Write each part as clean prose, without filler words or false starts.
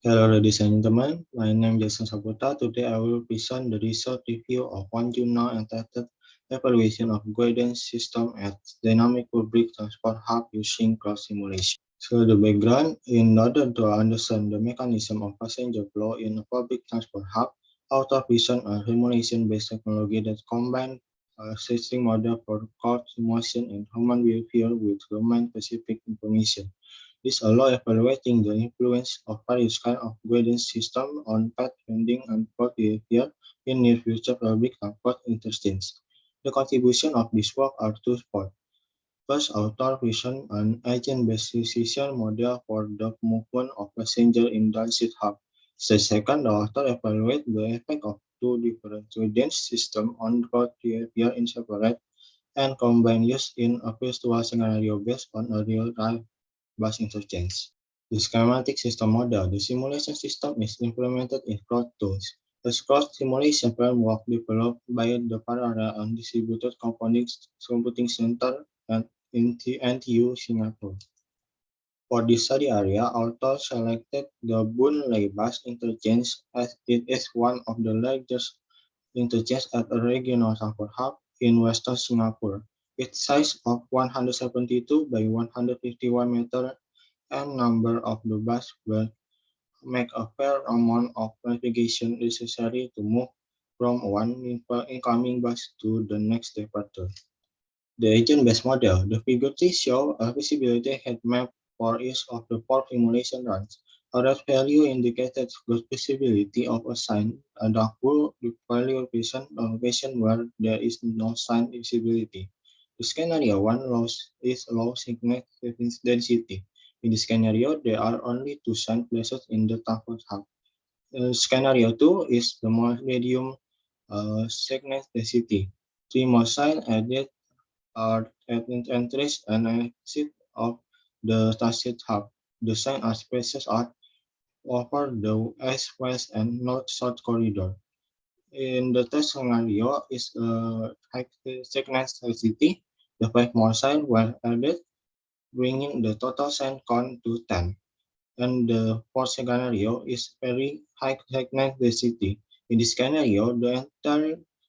Hello ladies and gentlemen, my name is Jason Saputra. Today I will present the result review of one journal entitled Evaluation of Guidance System at Dynamic Public Transport Hub using Cross Simulation. So the background, in order to understand the mechanism of passenger flow in a public transport hub, author present a simulation-based technology that combines a existing model for crowd simulation and human behavior with domain-specific information. This allows evaluating the influence of various kinds of guidance systems on path-finding and plot behavior in near-future public transport interchanges. The contribution of this work are twofold. First, author vision an agent-based decision model for the movement of passengers in transit hub. The second, the author evaluate the effect of two different guidance systems on road behavior in separate and combined use in a virtual scenario based on a real-time bus interchange. The schematic system model. The simulation system is implemented in CROSS tools. The CROSS simulation framework developed by the Parallel and Distributed Computing Center and in NTU Singapore. For this study area, authors selected the Boon Lay Bus Interchange as it is one of the largest interchanges at a regional transport hub in Western Singapore. Its size of 172 by 151 meters and number of the bus will make a fair amount of navigation necessary to move from one incoming bus to the next departure. The agent-based model, the figure 3 shows a visibility heat map for each of the four simulation runs. A red value indicates good visibility of a sign, and a blue value represents a location where there is no sign visibility. The scenario 1 is low signal density. In this scenario, there are only two sign places in the transport hub. Scenario 2 is the more medium signal density. Three more signs added are at entries and exit of the transit hub. The signs are spaced out over the east-west and north-south corridor. In the test scenario is a high sickness density. The five more signs were added, bringing the total sign count to 10. And the fourth scenario is very high sickness density. In this scenario, the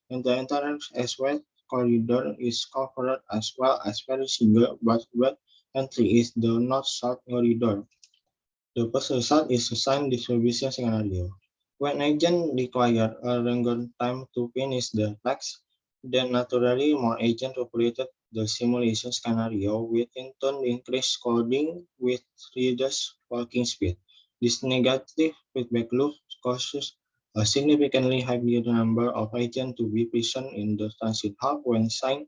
entire east-west corridor is covered as well as very single but wet entry is the north-south corridor. The first result is a sign distribution scenario. When agent require a longer time to finish the task, then naturally more agent operated the simulation scenario with in turn increased coding with reduced walking speed. This negative feedback loop causes a significantly higher number of agents to be present in the transit hub when sign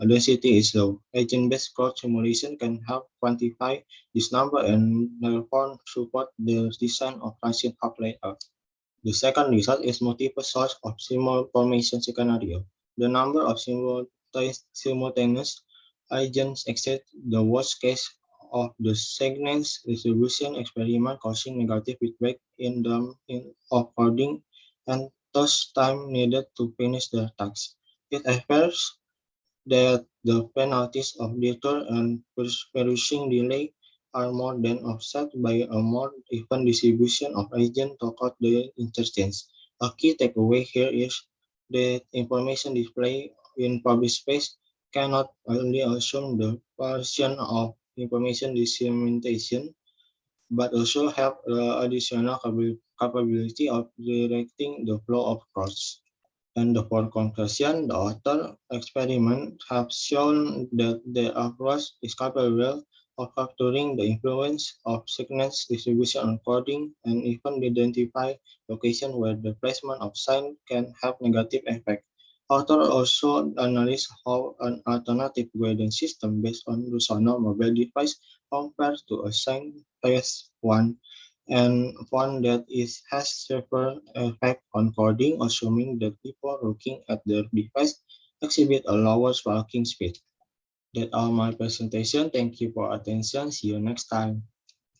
density is low. Agent-based crowd simulation can help quantify this number and therefore support the design of transit hub layout. The second result is multiple source of simulation scenario. The number of simultaneous agents exceeds the worst case of the segments distribution experiment, causing negative feedback of coding and thus time needed to finish the task. It appears that the penalties of detour and perishing delay are more than offset by a more even distribution of agents throughout the interchange. A key takeaway here is that information displayed in public space cannot only assume the portion of information dissemination, but also have the additional capability of directing the flow of crowds. And for conclusion, the author experiment have shown that the approach is capable of capturing the influence of sickness distribution on coding and even identify locations where the placement of sign can have negative effect. Author also analyzed how an alternative guidance system based on Rusano mobile device compares to a sign-based one and found that it has several effects on coding, assuming that people looking at their device exhibit a lower walking speed. That's all my presentation. Thank you for attention. See you next time.